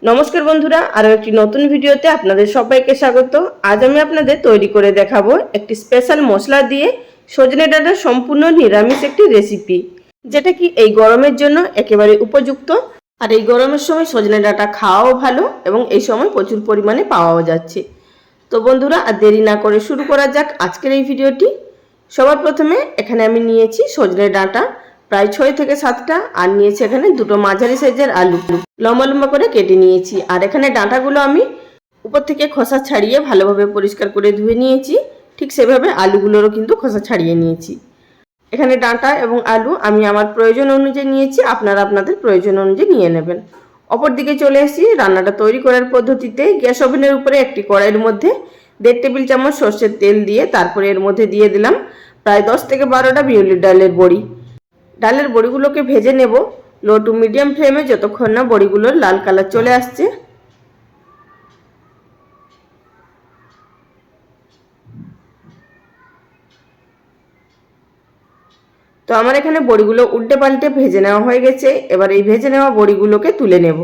নমস্কার বন্ধুরা, আরও একটি নতুন ভিডিওতে আপনাদের সবাইকে স্বাগত। আজ আমি আপনাদের তৈরি করে দেখাবো একটি স্পেশাল মশলা দিয়ে সজনে ডাঁটার সম্পূর্ণ নিরামিষ একটি রেসিপি, যেটা কি এই গরমের জন্য একেবারে উপযুক্ত। আর এই গরমের সময় সজনে ডাঁটা খাওয়াও ভালো এবং এই সময় প্রচুর পরিমাণে পাওয়াও যাচ্ছে। তো বন্ধুরা, আর দেরি না করে শুরু করা যাক আজকের এই ভিডিওটি। সবার প্রথমে এখানে আমি নিয়েছি সজনে ডাঁটা প্রায় 6 থেকে 7টা, আর নিয়েছি এখানে দুটো মাঝারি সাইজের আলু লম্বা লম্বা করে কেটে নিয়েছি। আর এখানে ডাঁটাগুলো আমি উপর থেকে খোসা ছাড়িয়ে ভালোভাবে পরিষ্কার করে ধুয়ে নিয়েছি। ঠিক সেভাবে আলুগুলোরও কিন্তু খোসা ছাড়িয়ে নিয়েছি। এখানে ডাঁটা এবং আলু আমি আমার প্রয়োজন অনুযায়ী নিয়েছি, আপনারা আপনাদের প্রয়োজন অনুযায়ী নিয়ে নেবেন। অপর দিকে চলে এসেছি রান্নাটা তৈরি করার পদ্ধতিতে। গ্যাস ওভেনের উপরে একটি কড়াইয়ের মধ্যে 1.5 টেবিল চামচ সর্ষের তেল দিয়ে তারপরে এর মধ্যে দিয়ে দিলাম প্রায় 10 থেকে 12টা বিউলির ডালের বড়ি। ডালের বড়িগুলোকে ভেজে নেব লো টু মিডিয়াম ফ্লেমে যতক্ষণ না বড়িগুলোর লাল কালার চলে আসছে। তো আমার এখানে বড়িগুলো উল্টে পাল্টে ভেজে নেওয়া হয়ে গেছে। এবার এই ভেজে নেওয়া বড়িগুলোকে তুলে নেব।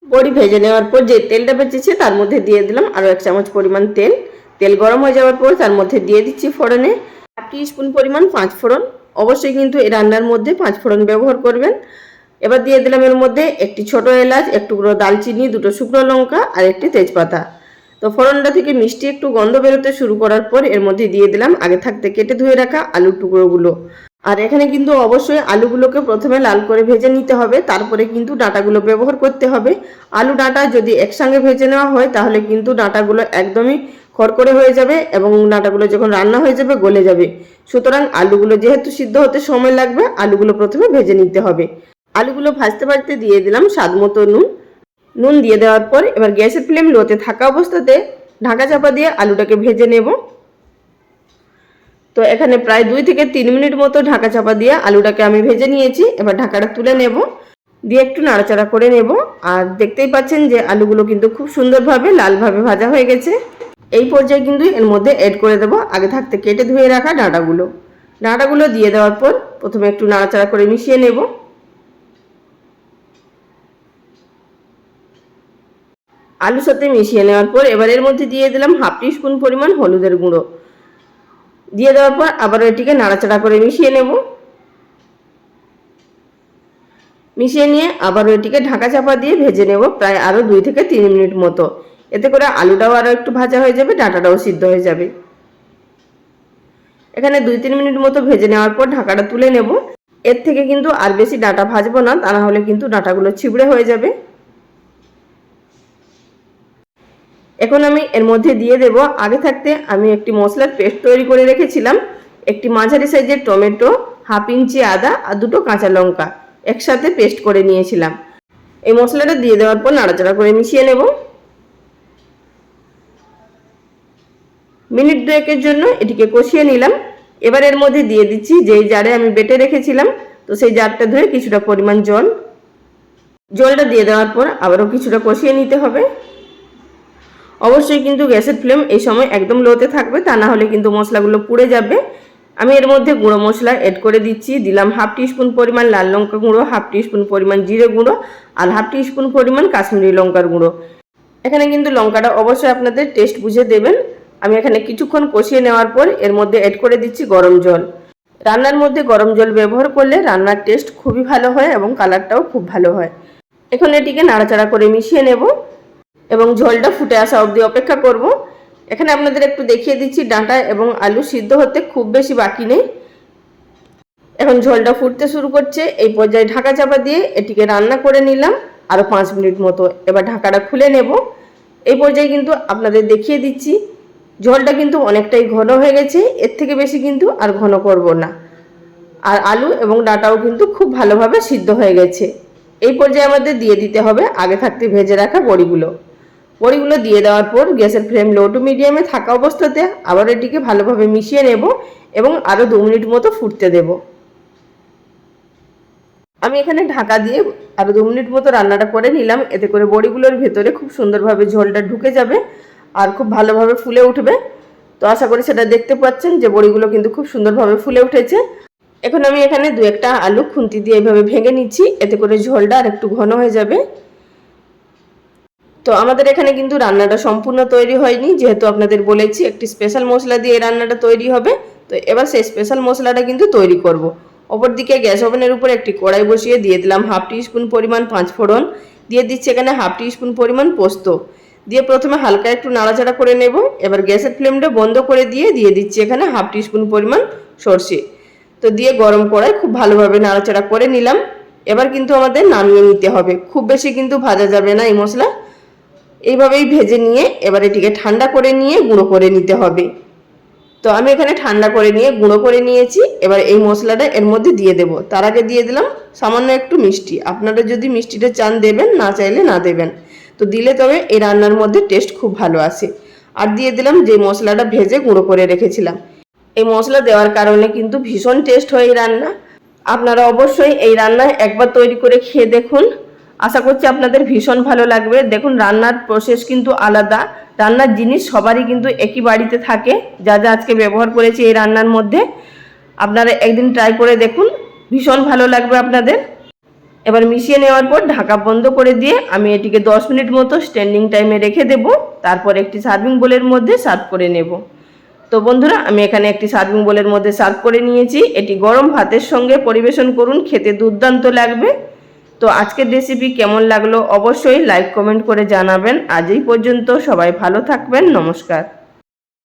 বড়ি ভেজে নেওয়ার পর যে তেলটা বেঁচেছে তার মধ্যে দিয়ে দিলাম আরও 1 চামচ পরিমাণ তেল। তেল গরম হয়ে যাওয়ার পর তার মধ্যে দিয়ে দিচ্ছি ফোড়নে 1 টিস্পুন পরিমাণ 5 ফোড়ন। অবশ্যই কিন্তু এই রান্নার মধ্যে 5 ফোড়ন ব্যবহার করবেন। এবার দিয়ে দিলাম এর মধ্যে একটি ছোট এলাচ, এক টুকরো দালচিনি, দুটো শুকনো লঙ্কা আর একটি তেজপাতা। তো ফোড়নটা থেকে মিষ্টি একটু গন্ধ বেরোতে শুরু করার পর এর মধ্যে দিয়ে দিলাম আগে থাকতে কেটে ধুয়ে রাখা আলুর টুকরোগুলো। আর এখানে কিন্তু অবশ্যই আলুগুলোকে প্রথমে লাল করে ভেজে নিতে হবে, তারপরে কিন্তু ডাঁটাগুলো ব্যবহার করতে হবে। আলু ডাঁটা যদি একসঙ্গে ভেজে নেওয়া হয় তাহলে কিন্তু ডাঁটাগুলো একদমই খড়খড়ে হয়ে যাবে এবং ডাঁটাগুলো যখন রান্না হয়ে যাবে গলে যাবে। সুতরাং আলুগুলো যেহেতু সিদ্ধ হতে সময় লাগবে, আলুগুলো প্রথমে ভেজে নিতে হবে। আলুগুলো ভাজতে ভাজতে দিয়ে দিলাম স্বাদ মতো নুন দিয়ে দেওয়ার পর এবার গ্যাসের ফ্লেম লোতে থাকা অবস্থাতে ঢাকা চাপা দিয়ে আলুটাকে ভেজে নেব। তো এখানে প্রায় 2 থেকে 3 মিনিট মতো ঢাকা চাপা দিয়ে আলুটাকে আমি ভেজে নিয়েছি। এবার ঢাকাটা তুলে নেব, দিয়ে একটু নাড়াচাড়া করে নেব। আর দেখতেই পাচ্ছেন যে আলুগুলো কিন্তু খুব সুন্দরভাবে লালভাবে ভাজা হয়ে গেছে। এই পর্যায়ে কিন্তু এর মধ্যে অ্যাড করে দেব আগে থাকতে কেটে ধুয়ে রাখা ডাঁটাগুলো দিয়ে দেওয়ার পর প্রথমে একটু নাড়াচাড়া করে মিশিয়ে নেব। আলুর সাথে মিশিয়ে নেওয়ার পর এবার এর মধ্যে দিয়ে দিলাম 1/2 টিস্পুন পরিমাণ হলুদের গুঁড়ো। দিয়ে দেওয়ার পর আবার এটিকে নাড়াচাড়া করে মিশিয়ে নেব। মিশিয়ে নিয়ে আবার এটিকে ঢাকা চাপা দিয়ে ভেজে নেব প্রায় আরও 2 থেকে 3 মিনিট মতো। এতে করে আলুটাও আরও একটু ভাজা হয়ে যাবে, ডাঁটাটাও সিদ্ধ হয়ে যাবে। এখানে 2-3 মিনিট মতো ভেজে নেওয়ার পর ঢাকাটা তুলে নেব। এর থেকে কিন্তু আর বেশি ডাঁটা ভাজবো না, তা না হলে কিন্তু ডাঁটাগুলো ছিবড়ে হয়ে যাবে। এখন আমি এর মধ্যে দিয়ে দেব আগে থাকতে আমি একটি মশলার পেস্ট তৈরি করে রেখেছিলাম। একটি মাঝারি সাইজের টমেটো, 1/2 ইঞ্চি আদা আর 2টো কাঁচা লঙ্কা একসাথে পেস্ট করে নিয়েছিলাম। এই মশলাটা দিয়ে দেওয়ার পর নাড়াচাড়া করে মিশিয়ে নেব। মিনিট 2-এর জন্য এটিকে কষিয়ে নিলাম। এবার এর মধ্যে দিয়ে দিচ্ছি যেই জারে আমি বেটে রেখেছিলাম, তো সেই জারটা ধুয়ে কিছুটা পরিমাণ জলটা দিয়ে দেওয়ার পর আবারও কিছুটা কষিয়ে নিতে হবে। অবশ্যই কিন্তু গ্যাসের ফ্লেম এই সময় একদম লোতে থাকবে, তা না হলে কিন্তু মশলাগুলো পুড়ে যাবে। আমি এর মধ্যে গুঁড়ো মশলা অ্যাড করে দিলাম 1/2 টিস্পুন পরিমাণ লাল লঙ্কা গুঁড়ো, 1/2 টিস্পুন পরিমাণ জিরে গুঁড়ো আর 1/2 টিস্পুন পরিমাণ কাশ্মীরি লঙ্কার গুঁড়ো। এখানে কিন্তু লঙ্কাটা অবশ্যই আপনাদের টেস্ট বুঝে দেবেন। আমি এখানে কিছুক্ষণ কষিয়ে নেওয়ার পর এর মধ্যে অ্যাড করে দিচ্ছি গরম জল। রান্নার মধ্যে গরম জল ব্যবহার করলে রান্নার টেস্ট খুবই ভালো হয় এবং কালারটাও খুব ভালো হয়। এখন এটিকে নাড়াচাড়া করে মিশিয়ে নেব এবং ঝোলটা ফুটে আসা অবধি অপেক্ষা করব। এখানে আপনাদের একটু দেখিয়ে দিচ্ছি ডাঁটা এবং আলু সিদ্ধ হতে খুব বেশি বাকি নেই। এখন ঝোলটা ফুটতে শুরু করছে। এই পর্যায়ে ঢাকা চাপা দিয়ে এটিকে রান্না করে নিলাম আরও 5 মিনিট মতো। এবার ঢাকাটা খুলে নেব। এই পর্যায়ে কিন্তু আপনাদের দেখিয়ে দিচ্ছি ঝোলটা কিন্তু অনেকটাই ঘন হয়ে গেছে, এর থেকে বেশি কিন্তু আর ঘন করব না। আর আলু এবং ডাঁটাও কিন্তু খুব ভালোভাবে সিদ্ধ হয়ে গেছে। এই পর্যায়ে আমাদের দিয়ে দিতে হবে আগে থাকতে ভেজে রাখা বড়িগুলো দিয়ে দেওয়ার পর গ্যাসের ফ্লেম লো টু মিডিয়ামে থাকা অবস্থাতে আবার এটিকে ভালোভাবে মিশিয়ে নেব এবং আরও 2 মিনিট মতো ফুটতে দেব। আমি এখানে ঢাকা দিয়ে আরও 2 মিনিট মতো রান্নাটা করে নিলাম। এতে করে বড়িগুলোর ভেতরে খুব সুন্দরভাবে ঝোলটা ঢুকে যাবে আর খুব ভালোভাবে ফুলে উঠবে। তো আশা করি সেটা দেখতে পাচ্ছেন যে বড়িগুলো কিন্তু খুব সুন্দরভাবে ফুলে উঠেছে। এখন আমি এখানে দু একটা আলু খুন্তি দিয়ে এইভাবে ভেঙে নিচ্ছি, এতে করে ঝোলটা আর একটু ঘন হয়ে যাবে। তো আমাদের এখানে কিন্তু রান্নাটা সম্পূর্ণ তৈরি হয়নি, যেহেতু আপনাদের বলেছি একটি স্পেশাল মশলা দিয়ে রান্নাটা তৈরি হবে। তো এবার সেই স্পেশাল মশলাটা কিন্তু তৈরি করব। অপরদিকে গ্যাস ওভেনের উপর একটি কড়াই বসিয়ে দিয়ে দিলাম হাফ টি স্পুন পরিমাণ পাঁচফোড়ন, দিয়ে দিচ্ছি এখানে হাফ টি স্পুন পরিমাণ পোস্ত, দিয়ে প্রথমে হালকা একটু নাড়াচাড়া করে নেব। এবার গ্যাসের ফ্লেমটা বন্ধ করে দিয়ে দিচ্ছি এখানে হাফ টি স্পুন পরিমাণ সর্ষে। তো দিয়ে গরম কড়াই খুব ভালোভাবে নাড়াচাড়া করে নিলাম। এবার কিন্তু আমাদের নামিয়ে নিতে হবে, খুব বেশি কিন্তু ভাজা যাবে না এই মশলা। এইভাবেই ভেজে নিয়ে এবার এটিকে ঠান্ডা করে নিয়ে গুঁড়ো করে নিতে হবে। তো আমি এখানে ঠান্ডা করে নিয়ে গুঁড়ো করে নিয়েছি। এবার এই মশলাটা এর মধ্যে দিয়ে দেব। তার আগে দিয়ে দিলাম সামান্য একটু মিষ্টি, আপনারা যদি মিষ্টিটা চান দেবেন, না চাইলে না দেবেন। তো দিলে তবে এই রান্নার মধ্যে টেস্ট খুব ভালো আসে। আর দিয়ে দিলাম যে মশলাটা ভেজে গুঁড়ো করে রেখেছিলাম। এই মশলা দেওয়ার কারণে কিন্তু ভীষণ টেস্ট হয় এই রান্না। আপনারা অবশ্যই এই রান্না একবার তৈরি করে খেয়ে দেখুন, আশা করছি আপনাদের ভীষণ ভালো লাগবে। দেখুন রান্নার প্রসেস কিন্তু আলাদা, রান্নার জিনিস সবারই কিন্তু একই বাড়িতে থাকে, যা যা আজকে ব্যবহার করেছি এই রান্নার মধ্যে। আপনারা একদিন ট্রাই করে দেখুন, ভীষণ ভালো লাগবে আপনাদের। এবার মিশিয়ে নেওয়ার পর ঢাকা বন্ধ করে দিয়ে আমি এটিকে 10 মিনিট মতো স্ট্যান্ডিং টাইমে রেখে দেব। তারপর একটি সার্ভিং বোলের মধ্যে সার্ভ করে নেব। তো বন্ধুরা আমি এখানে একটি সার্ভিং বোলের মধ্যে সার্ভ করে নিয়েছি। এটি গরম ভাতের সঙ্গে পরিবেশন করুন, খেতে দুর্দান্ত লাগবে। তো আজকের রেসিপি কেমন লাগলো অবশ্যই লাইক কমেন্ট করে জানাবেন। আজ এই পর্যন্ত, সবাই ভালো থাকবেন, নমস্কার।